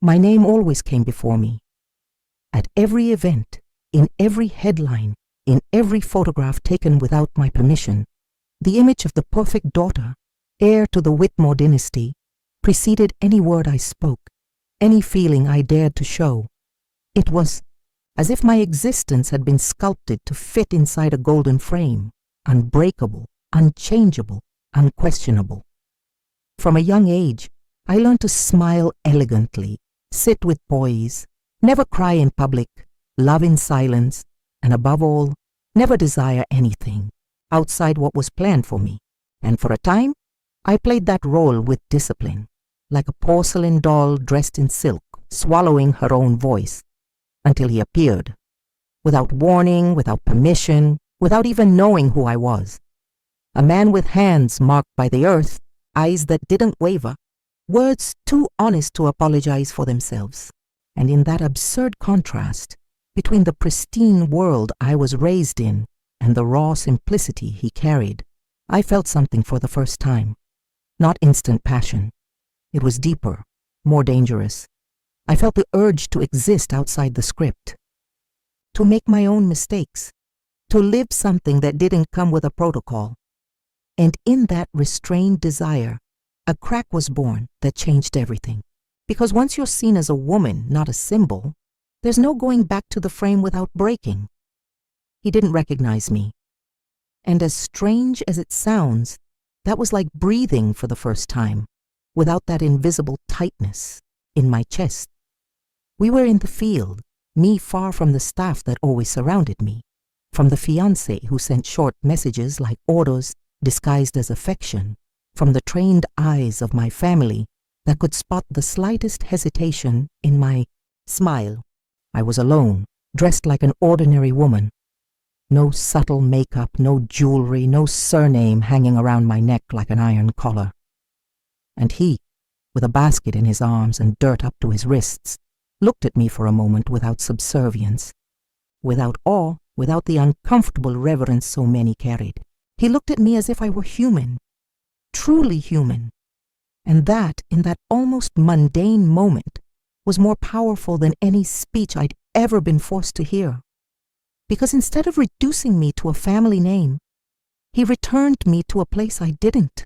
My name always came before me. At every event, in every headline, in every photograph taken without my permission, the image of the perfect daughter, heir to the Whitmore dynasty, preceded any word I spoke, any feeling I dared to show. It was as if my existence had been sculpted to fit inside a golden frame, unbreakable, unchangeable, unquestionable. From a young age, I learned to smile elegantly, sit with poise, never cry in public, love in silence, and above all, never desire anything outside what was planned for me. And for a time, I played that role with discipline, like a porcelain doll dressed in silk, swallowing her own voice, until he appeared, without warning, without permission, without even knowing who I was. A man with hands marked by the earth, eyes that didn't waver, words too honest to apologize for themselves. And in that absurd contrast between the pristine world I was raised in and the raw simplicity he carried, I felt something for the first time. Not instant passion. It was deeper, more dangerous. I felt the urge to exist outside the script, to make my own mistakes, to live something that didn't come with a protocol. And in that restrained desire, a crack was born that changed everything. Because once you're seen as a woman, not a symbol, there's no going back to the frame without breaking. He didn't recognize me. And as strange as it sounds, that was like breathing for the first time, without that invisible tightness in my chest. We were in the field, me far from the staff that always surrounded me, from the fiancé who sent short messages like orders disguised as affection, from the trained eyes of my family that could spot the slightest hesitation in my smile. I was alone, dressed like an ordinary woman. No subtle makeup, no jewelry, no surname hanging around my neck like an iron collar. And he, with a basket in his arms and dirt up to his wrists, looked at me for a moment without subservience, without awe, without the uncomfortable reverence so many carried. He looked at me as if I were human, truly human. And that, in that almost mundane moment, was more powerful than any speech I'd ever been forced to hear. Because instead of reducing me to a family name, he returned me to a place I didn't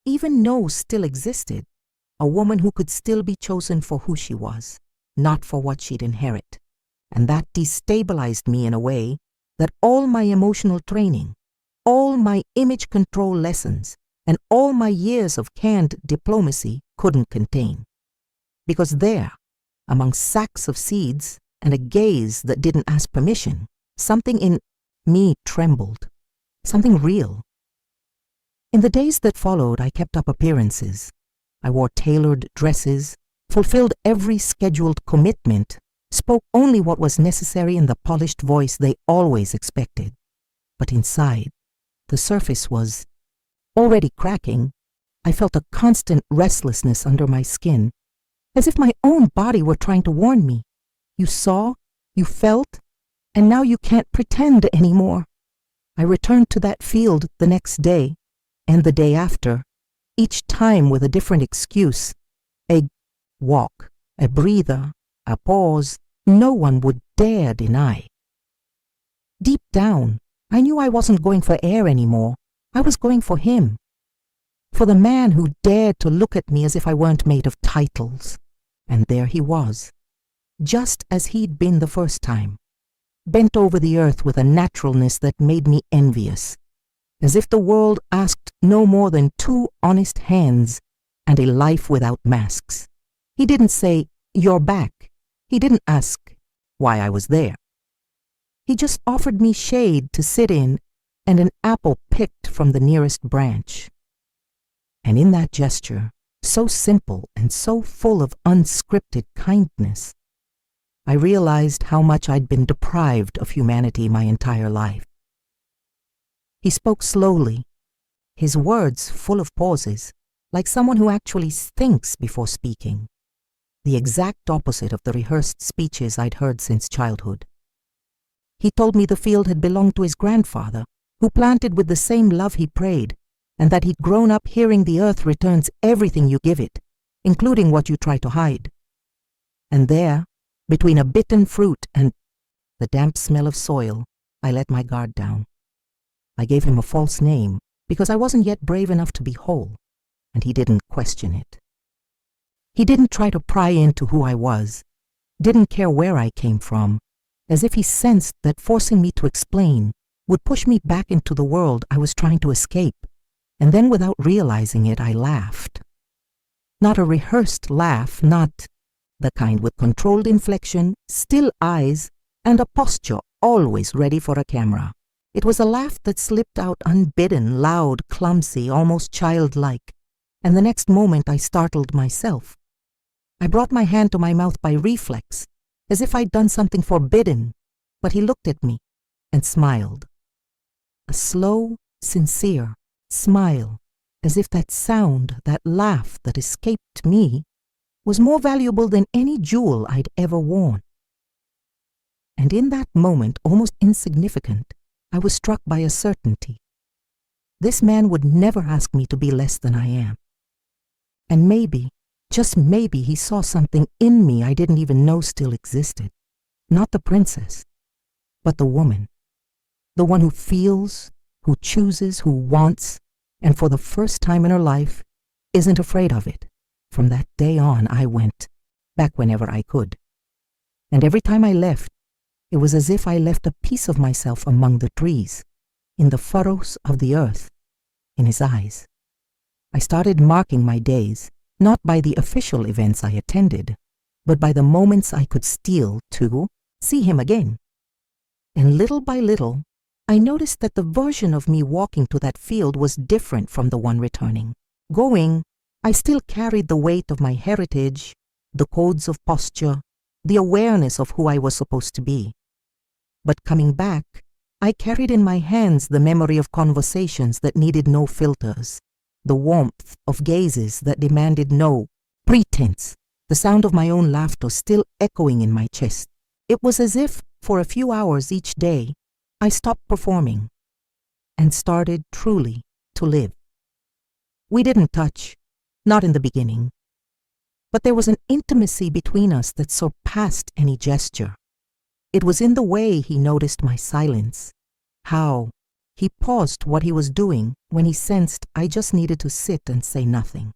even know still existed, a woman who could still be chosen for who she was, not for what she'd inherit. And that destabilized me in a way that all my emotional training, all my image control lessons, and all my years of canned diplomacy couldn't contain. Because there, among sacks of seeds and a gaze that didn't ask permission, something in me trembled, something real. In the days that followed, I kept up appearances. I wore tailored dresses, fulfilled every scheduled commitment, spoke only what was necessary in the polished voice they always expected. But inside, the surface was already cracking. I felt a constant restlessness under my skin, as if my own body were trying to warn me. You saw, you felt, and now you can't pretend anymore. I returned to that field the next day, and the day after, each time with a different excuse. A walk, a breather, a pause, no one would dare deny. Deep down, I knew I wasn't going for air anymore. I was going for him. For the man who dared to look at me as if I weren't made of titles. And there he was, just as he'd been the first time, bent over the earth with a naturalness that made me envious, as if the world asked no more than 2 honest hands and a life without masks. He didn't say, "You're back." He didn't ask why I was there. He just offered me shade to sit in and an apple picked from the nearest branch. And in that gesture, so simple and so full of unscripted kindness, I realized how much I'd been deprived of humanity my entire life. He spoke slowly, his words full of pauses, like someone who actually thinks before speaking, the exact opposite of the rehearsed speeches I'd heard since childhood. He told me the field had belonged to his grandfather, who planted with the same love he prayed, and that he'd grown up hearing the earth returns everything you give it, including what you try to hide. And there, between a bitten fruit and the damp smell of soil, I let my guard down. I gave him a false name because I wasn't yet brave enough to be whole, and he didn't question it. He didn't try to pry into who I was, didn't care where I came from, as if he sensed that forcing me to explain would push me back into the world I was trying to escape, and then without realizing it, I laughed. Not a rehearsed laugh, not the kind with controlled inflection, still eyes, and a posture always ready for a camera. It was a laugh that slipped out unbidden, loud, clumsy, almost childlike, and the next moment I startled myself. I brought my hand to my mouth by reflex, as if I'd done something forbidden, but he looked at me and smiled. A slow, sincere smile, as if that sound, that laugh that escaped me, was more valuable than any jewel I'd ever worn. And in that moment, almost insignificant, I was struck by a certainty. This man would never ask me to be less than I am. And maybe, just maybe, he saw something in me I didn't even know still existed. Not the princess, but the woman. The one who feels, who chooses, who wants, and for the first time in her life, isn't afraid of it. From that day on, I went, back whenever I could. And every time I left, it was as if I left a piece of myself among the trees, in the furrows of the earth, in his eyes. I started marking my days, not by the official events I attended, but by the moments I could steal to see him again. And little by little, I noticed that the version of me walking to that field was different from the one returning. Going, I still carried the weight of my heritage, the codes of posture, the awareness of who I was supposed to be. But coming back, I carried in my hands the memory of conversations that needed no filters, the warmth of gazes that demanded no pretense, the sound of my own laughter still echoing in my chest. It was as if, for a few hours each day, I stopped performing and started truly to live. We didn't touch, not in the beginning, but there was an intimacy between us that surpassed any gesture. It was in the way he noticed my silence, how he paused what he was doing when he sensed I just needed to sit and say nothing.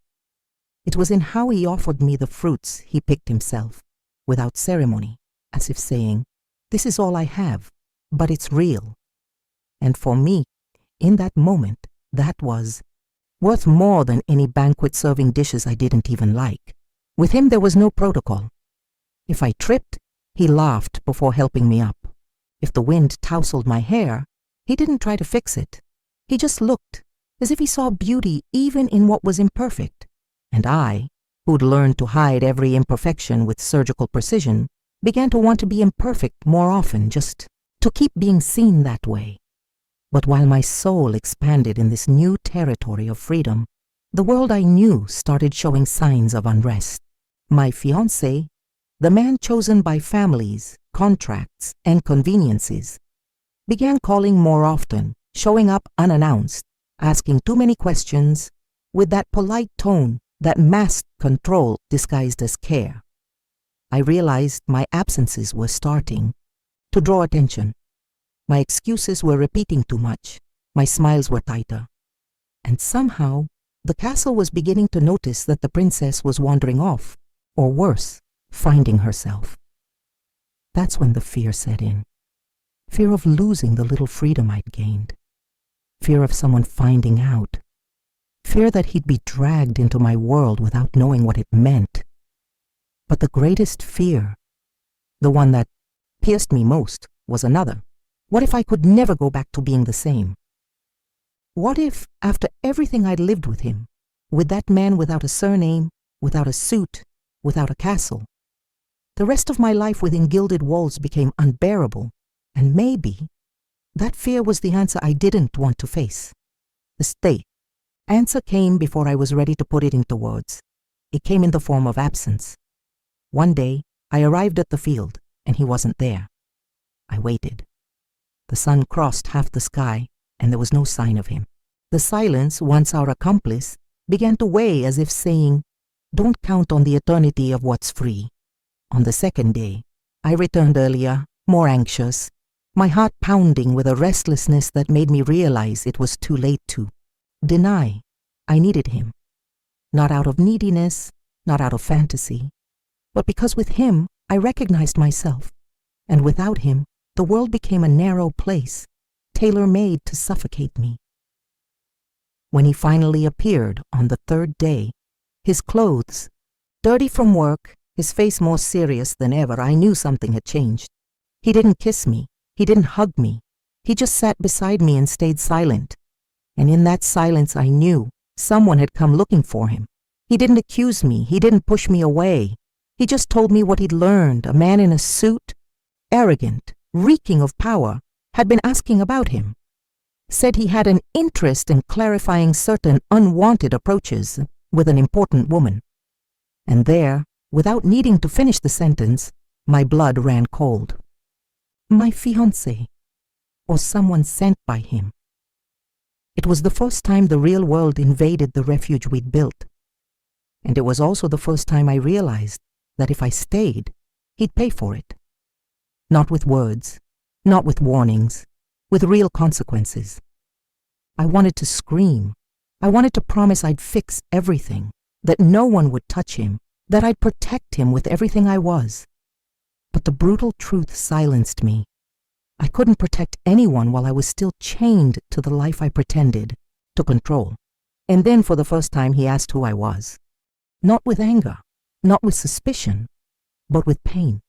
It was in how he offered me the fruits he picked himself, without ceremony, as if saying, "This is all I have, but it's real." And for me, in that moment, that was worth more than any banquet serving dishes I didn't even like. With him there was no protocol. If I tripped, he laughed before helping me up. If the wind tousled my hair, he didn't try to fix it. He just looked, as if he saw beauty even in what was imperfect. And I, who'd learned to hide every imperfection with surgical precision, began to want to be imperfect more often, just to keep being seen that way. But while my soul expanded in this new territory of freedom, the world I knew started showing signs of unrest. My fiancé, the man chosen by families, contracts, and conveniences, began calling more often, showing up unannounced, asking too many questions, with that polite tone that masked control disguised as care. I realized my absences were starting to draw attention. My excuses were repeating too much, my smiles were tighter. And somehow, the castle was beginning to notice that the princess was wandering off, or worse, finding herself. That's when the fear set in. Fear of losing the little freedom I'd gained. Fear of someone finding out. Fear that he'd be dragged into my world without knowing what it meant. But the greatest fear, the one that pierced me most, was another. What if I could never go back to being the same? What if, after everything I'd lived with him, with that man without a surname, without a suit, without a castle, the rest of my life within gilded walls became unbearable, and maybe that fear was the answer I didn't want to face. The stay. Answer came before I was ready to put it into words. It came in the form of absence. One day, I arrived at the field, and he wasn't there. I waited. The sun crossed half the sky, and there was no sign of him. The silence, once our accomplice, began to weigh as if saying, "Don't count on the eternity of what's free. On the second day, I returned earlier, more anxious, my heart pounding with a restlessness that made me realize it was too late to deny I needed him. Not out of neediness, not out of fantasy, but because with him I recognized myself, and without him the world became a narrow place, tailor-made to suffocate me. When he finally appeared on the third day, his clothes, dirty from work, his face more serious than ever, I knew something had changed. He didn't kiss me. He didn't hug me. He just sat beside me and stayed silent. And in that silence I knew someone had come looking for him. He didn't accuse me. He didn't push me away. He just told me what he'd learned. A man in a suit, arrogant, reeking of power, had been asking about him. Said he had an interest in clarifying certain unwanted approaches with an important woman. And there, without needing to finish the sentence, my blood ran cold. My fiancé, or someone sent by him. It was the first time the real world invaded the refuge we'd built. And it was also the first time I realized that if I stayed, he'd pay for it. Not with words, not with warnings, with real consequences. I wanted to scream. I wanted to promise I'd fix everything, that no one would touch him, that I'd protect him with everything I was. But the brutal truth silenced me. I couldn't protect anyone while I was still chained to the life I pretended to control. And then for the first time he asked who I was. Not with anger, not with suspicion, but with pain.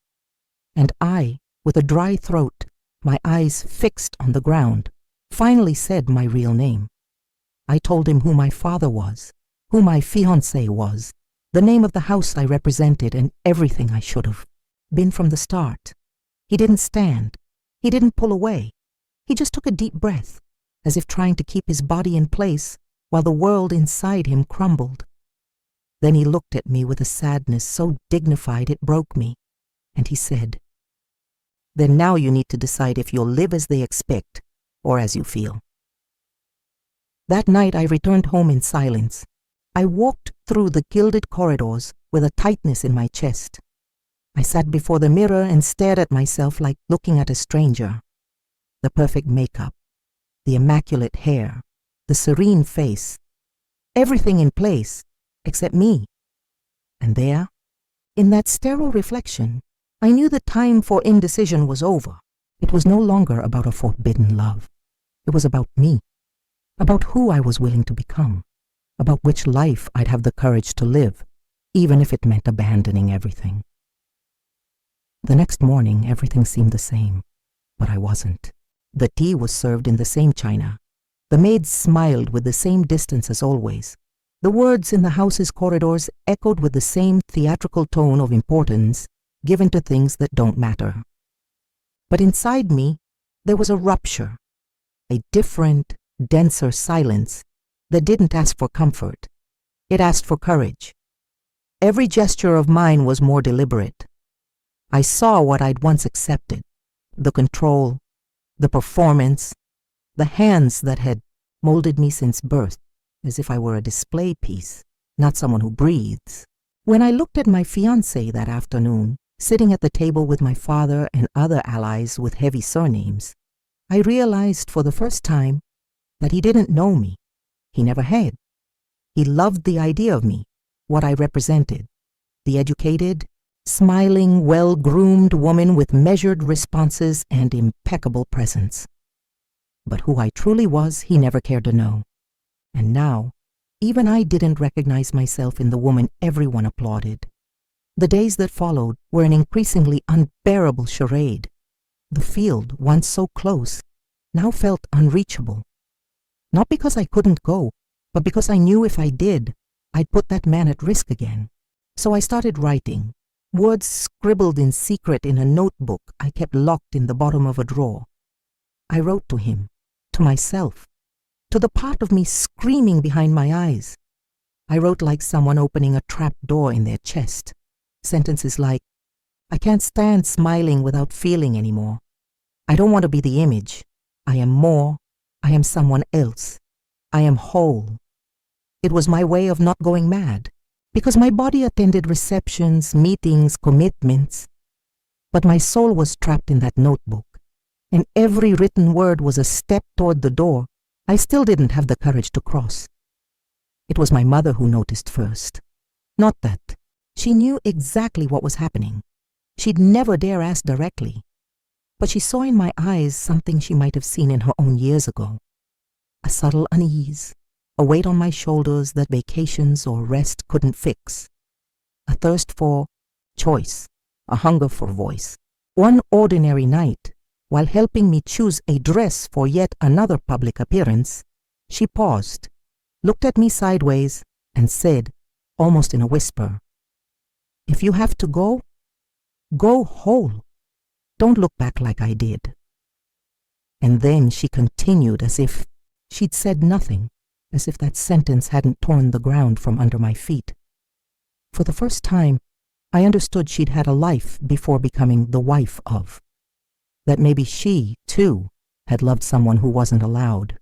And I, with a dry throat, my eyes fixed on the ground, finally said my real name. I told him who my father was, who my fiancé was, the name of the house I represented, and everything I should have been from the start. He didn't stand. He didn't pull away. He just took a deep breath, as if trying to keep his body in place while the world inside him crumbled. Then he looked at me with a sadness so dignified it broke me, and he said, "Then now you need to decide if you'll live as they expect or as you feel." That night I returned home in silence. I walked through the gilded corridors with a tightness in my chest. I sat before the mirror and stared at myself like looking at a stranger. The perfect makeup, the immaculate hair, the serene face, everything in place except me. And there, in that sterile reflection, I knew the time for indecision was over. It was no longer about a forbidden love. It was about me, about who I was willing to become, about which life I'd have the courage to live, even if it meant abandoning everything. The next morning, everything seemed the same, but I wasn't. The tea was served in the same china. The maids smiled with the same distance as always. The words in the house's corridors echoed with the same theatrical tone of importance given to things that don't matter. But inside me, there was a rupture, a different, denser silence that didn't ask for comfort. It asked for courage. Every gesture of mine was more deliberate. I saw what I'd once accepted, the control, the performance, the hands that had molded me since birth, as if I were a display piece, not someone who breathes. When I looked at my fiancé that afternoon, sitting at the table with my father and other allies with heavy surnames, I realized for the first time that he didn't know me. He never had. He loved the idea of me, what I represented, the educated, smiling, well-groomed woman with measured responses and impeccable presence. But who I truly was, he never cared to know. And now, even I didn't recognize myself in the woman everyone applauded. The days that followed were an increasingly unbearable charade. The field, once so close, now felt unreachable. Not because I couldn't go, but because I knew if I did, I'd put that man at risk again. So I started writing, words scribbled in secret in a notebook I kept locked in the bottom of a drawer. I wrote to him, to myself, to the part of me screaming behind my eyes. I wrote like someone opening a trap door in their chest. Sentences like, "I can't stand smiling without feeling anymore. I don't want to be the image. I am more. I am someone else. I am whole." It was my way of not going mad, because my body attended receptions, meetings, commitments, but my soul was trapped in that notebook, and every written word was a step toward the door I still didn't have the courage to cross. It was my mother who noticed first. Not that. She knew exactly what was happening. She'd never dare ask directly, but she saw in my eyes something she might have seen in her own years ago. A subtle unease, a weight on my shoulders that vacations or rest couldn't fix, a thirst for choice, a hunger for voice. One ordinary night, while helping me choose a dress for yet another public appearance, she paused, looked at me sideways, and said, almost in a whisper, "If you have to go, go whole. Don't look back like I did." And then she continued as if she'd said nothing, as if that sentence hadn't torn the ground from under my feet. For the first time, I understood she'd had a life before becoming the wife of. That maybe she, too, had loved someone who wasn't allowed.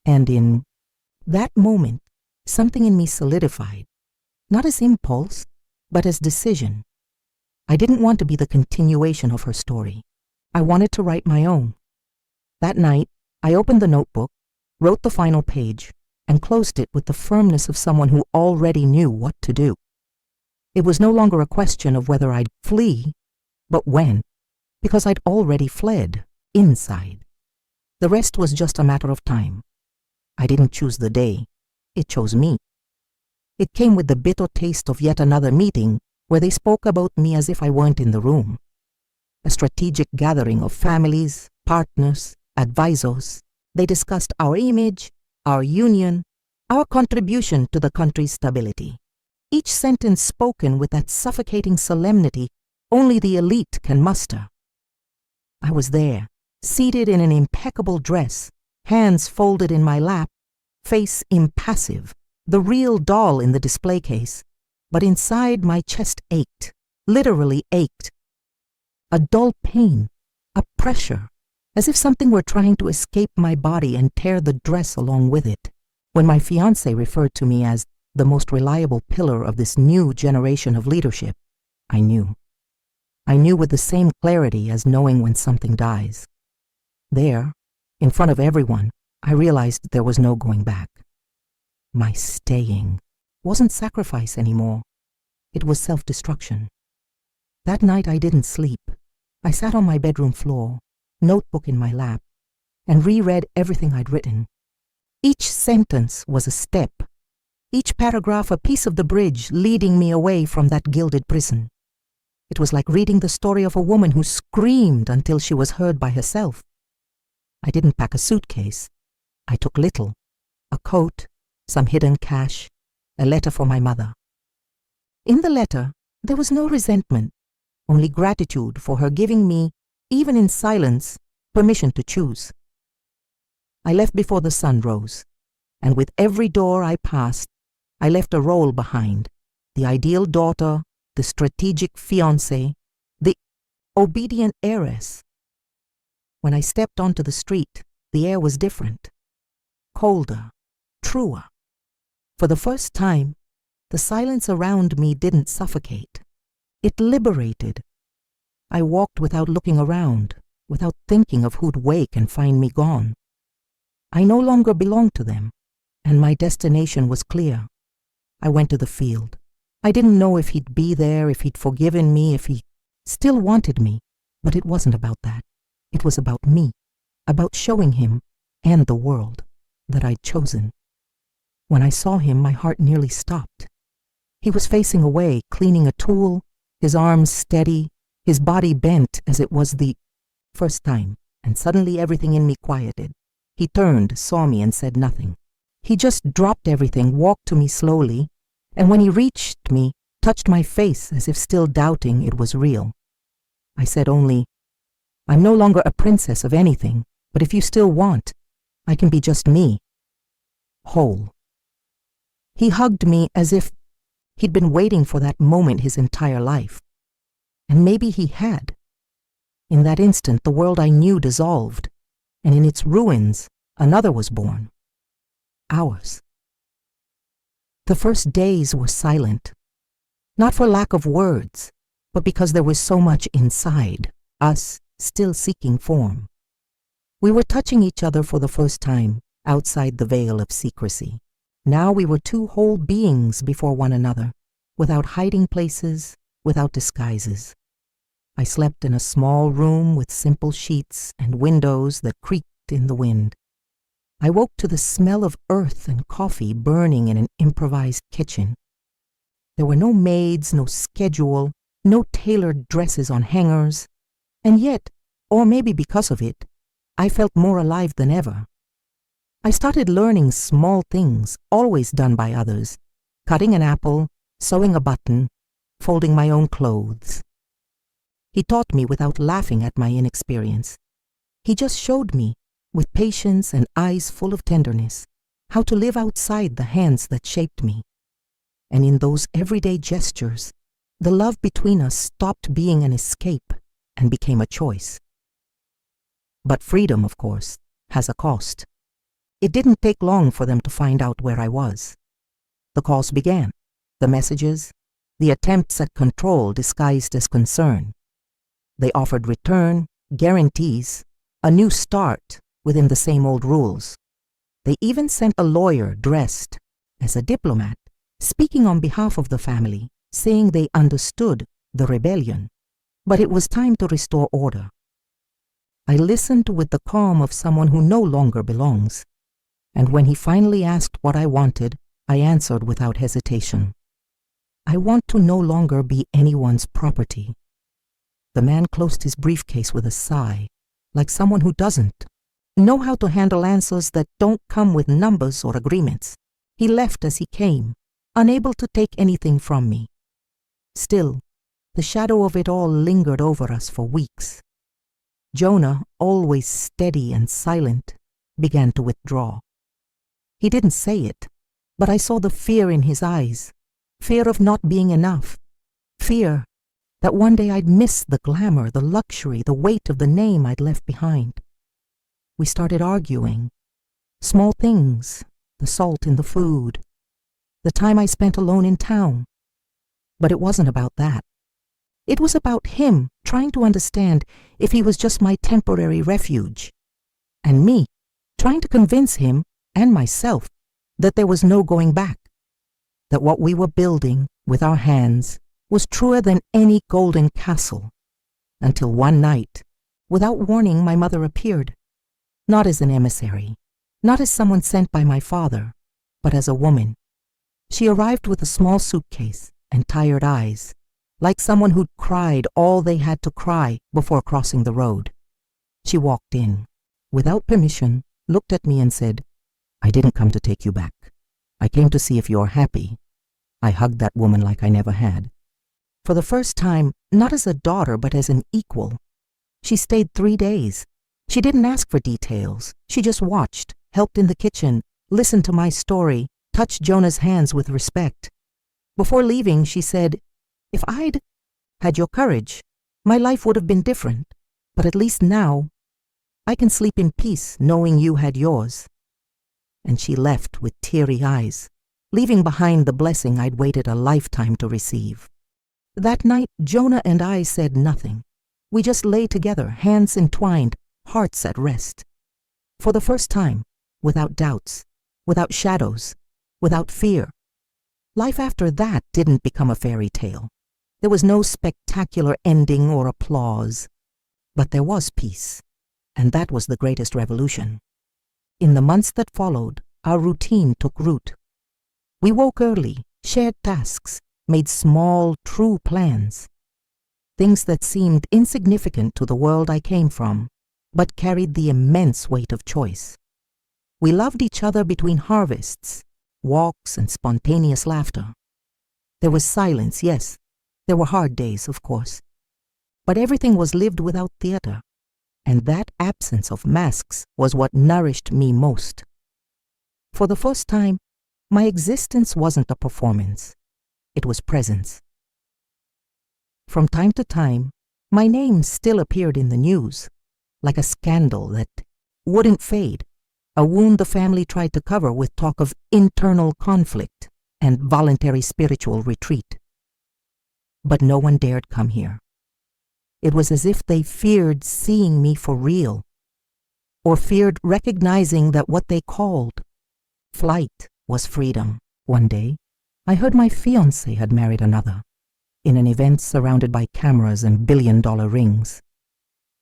And in that moment, something in me solidified, not as impulse, but as decision. I didn't want to be the continuation of her story. I wanted to write my own. That night, I opened the notebook, wrote the final page, and closed it with the firmness of someone who already knew what to do. It was no longer a question of whether I'd flee, but when, because I'd already fled, inside. The rest was just a matter of time. I didn't choose the day. It chose me. It came with the bitter taste of yet another meeting where they spoke about me as if I weren't in the room. A strategic gathering of families, partners, advisors. They discussed our image, our union, our contribution to the country's stability. Each sentence spoken with that suffocating solemnity only the elite can muster. I was there, seated in an impeccable dress, hands folded in my lap, face impassive, the real doll in the display case, but inside my chest ached, literally ached. A dull pain, a pressure, as if something were trying to escape my body and tear the dress along with it. When my fiancé referred to me as the most reliable pillar of this new generation of leadership, I knew. I knew with the same clarity as knowing when something dies. There, in front of everyone, I realized there was no going back. My staying wasn't sacrifice anymore. It was self-destruction. That night I didn't sleep. I sat on my bedroom floor, notebook in my lap, and reread everything I'd written. Each sentence was a step, each paragraph a piece of the bridge leading me away from that gilded prison. It was like reading the story of a woman who screamed until she was heard by herself. I didn't pack a suitcase. I took little: a coat, some hidden cash, a letter for my mother. In the letter, there was no resentment, only gratitude for her giving me, even in silence, permission to choose. I left before the sun rose, and with every door I passed, I left a role behind: the ideal daughter, the strategic fiancée, the obedient heiress. When I stepped onto the street, the air was different, colder, truer. For the first time, the silence around me didn't suffocate. It liberated. I walked without looking around, without thinking of who'd wake and find me gone. I no longer belonged to them, and my destination was clear. I went to the field. I didn't know if he'd be there, if he'd forgiven me, if he still wanted me, but it wasn't about that. It was about me, about showing him and the world that I'd chosen. When I saw him, my heart nearly stopped. He was facing away, cleaning a tool, his arms steady, his body bent as it was the first time, and suddenly everything in me quieted. He turned, saw me, and said nothing. He just dropped everything, walked to me slowly, and when he reached me, touched my face as if still doubting it was real. I said only, "I'm no longer a princess of anything, but if you still want, I can be just me, whole." He hugged me as if he'd been waiting for that moment his entire life. And maybe he had. In that instant, the world I knew dissolved, and in its ruins, another was born. Ours. The first days were silent, not for lack of words, but because there was so much inside, us still seeking form. We were touching each other for the first time, outside the veil of secrecy. Now we were two whole beings before one another, without hiding places, without disguises. I slept in a small room with simple sheets and windows that creaked in the wind. I woke to the smell of earth and coffee burning in an improvised kitchen. There were no maids, no schedule, no tailored dresses on hangers, and yet, or maybe because of it, I felt more alive than ever. I started learning small things, always done by others, cutting an apple, sewing a button, folding my own clothes. He taught me without laughing at my inexperience. He just showed me, with patience and eyes full of tenderness, how to live outside the hands that shaped me. And in those everyday gestures, the love between us stopped being an escape and became a choice. But freedom, of course, has a cost. It didn't take long for them to find out where I was. The calls began, the messages, the attempts at control disguised as concern. They offered return, guarantees, a new start within the same old rules. They even sent a lawyer dressed as a diplomat, speaking on behalf of the family, saying they understood the rebellion, but it was time to restore order. I listened with the calm of someone who no longer belongs, and when he finally asked what I wanted, I answered without hesitation. I want to no longer be anyone's property. The man closed his briefcase with a sigh, like someone who doesn't know how to handle answers that don't come with numbers or agreements. He left as he came, unable to take anything from me. Still, the shadow of it all lingered over us for weeks. Jonah, always steady and silent, began to withdraw. He didn't say it, but I saw the fear in his eyes, fear of not being enough, fear that one day I'd miss the glamour, the luxury, the weight of the name I'd left behind. We started arguing. Small things, the salt in the food, the time I spent alone in town. But it wasn't about that. It was about him trying to understand if he was just my temporary refuge, and me trying to convince him and myself that there was no going back, that what we were building with our hands was truer than any golden castle, until one night, without warning, my mother appeared, not as an emissary, not as someone sent by my father, but as a woman. She arrived with a small suitcase and tired eyes, like someone who'd cried all they had to cry before crossing the road. She walked in, without permission, looked at me and said, "I didn't come to take you back. I came to see if you're happy." I hugged that woman like I never had. For the first time, not as a daughter, but as an equal. She stayed 3 days. She didn't ask for details. She just watched, helped in the kitchen, listened to my story, touched Jonah's hands with respect. Before leaving, she said, "If I'd had your courage, my life would have been different. But at least now, I can sleep in peace knowing you had yours." And she left with teary eyes, leaving behind the blessing I'd waited a lifetime to receive. That night, Jonah and I said nothing. We just lay together, hands entwined, hearts at rest. For the first time, without doubts, without shadows, without fear. Life after that didn't become a fairy tale. There was no spectacular ending or applause. But there was peace, and that was the greatest revolution. In the months that followed, our routine took root. We woke early, shared tasks, made small, true plans. Things that seemed insignificant to the world I came from, but carried the immense weight of choice. We loved each other between harvests, walks, and spontaneous laughter. There was silence, yes. There were hard days, of course. But everything was lived without theater, and that absence of masks was what nourished me most. For the first time, my existence wasn't a performance. It was presence. From time to time, my name still appeared in the news, like a scandal that wouldn't fade, a wound the family tried to cover with talk of internal conflict. and voluntary spiritual retreat. But no one dared come here. It was as if they feared seeing me for real, or feared recognizing that what they called flight was freedom. One day, I heard my fiancé had married another, in an event surrounded by cameras and billion-dollar rings.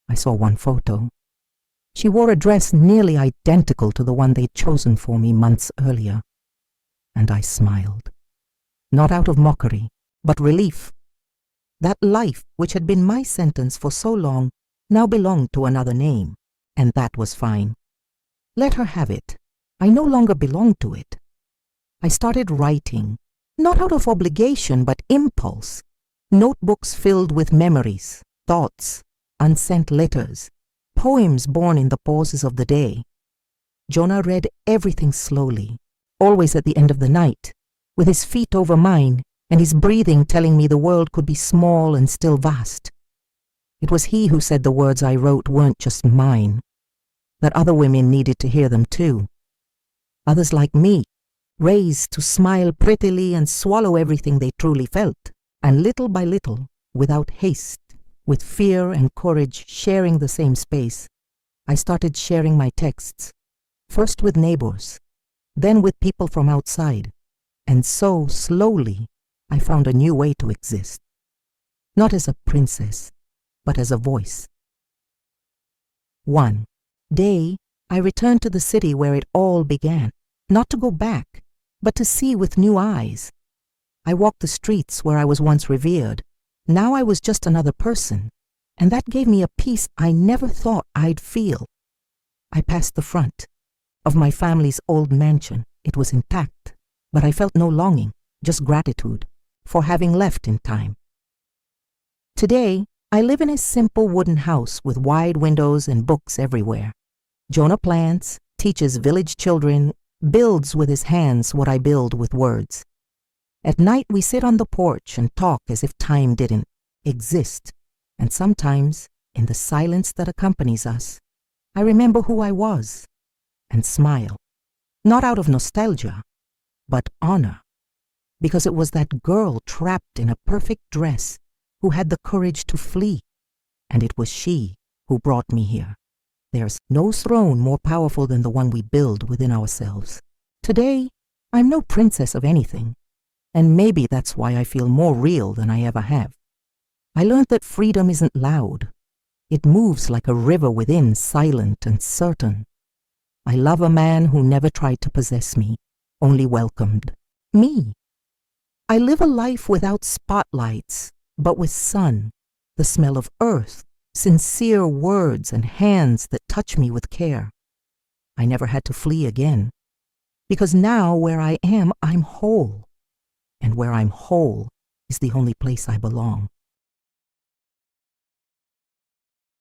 I saw one photo. She wore a dress nearly identical to the one they'd chosen for me months earlier, and I smiled. Not out of mockery, but relief. That life, which had been my sentence for so long, now belonged to another name, and that was fine. Let her have it. I no longer belonged to it. I started writing, not out of obligation, but impulse. Notebooks filled with memories, thoughts, unsent letters, poems born in the pauses of the day. Jonah read everything slowly, always at the end of the night, with his feet over mine and his breathing telling me the world could be small and still vast. It was he who said the words I wrote weren't just mine, that other women needed to hear them too. Others like me, raised to smile prettily and swallow everything they truly felt, and little by little, without haste, with fear and courage sharing the same space, I started sharing my texts, first with neighbors, then with people from outside, and so, slowly, I found a new way to exist. Not as a princess, but as a voice. One day, I returned to the city where it all began, not to go back, but to see with new eyes. I walked the streets where I was once revered. Now I was just another person, and that gave me a peace I never thought I'd feel. I passed the front of my family's old mansion. It was intact, but I felt no longing, just gratitude for having left in time. Today, I live in a simple wooden house with wide windows and books everywhere. Jonah plants, teaches village children, builds with his hands what I build with words. At night we sit on the porch and talk as if time didn't exist, and sometimes, in the silence that accompanies us, I remember who I was and smile, not out of nostalgia, but honor, because it was that girl trapped in a perfect dress who had the courage to flee, and it was she who brought me here. There's no throne more powerful than the one we build within ourselves. Today, I'm no princess of anything, and maybe that's why I feel more real than I ever have. I learned that freedom isn't loud. It moves like a river within, silent and certain. I love a man who never tried to possess me, only welcomed me. I live a life without spotlights, but with sun, the smell of earth, sincere words and hands that touch me with care. I never had to flee again, because now where I am, I'm whole, and where I'm whole is the only place I belong.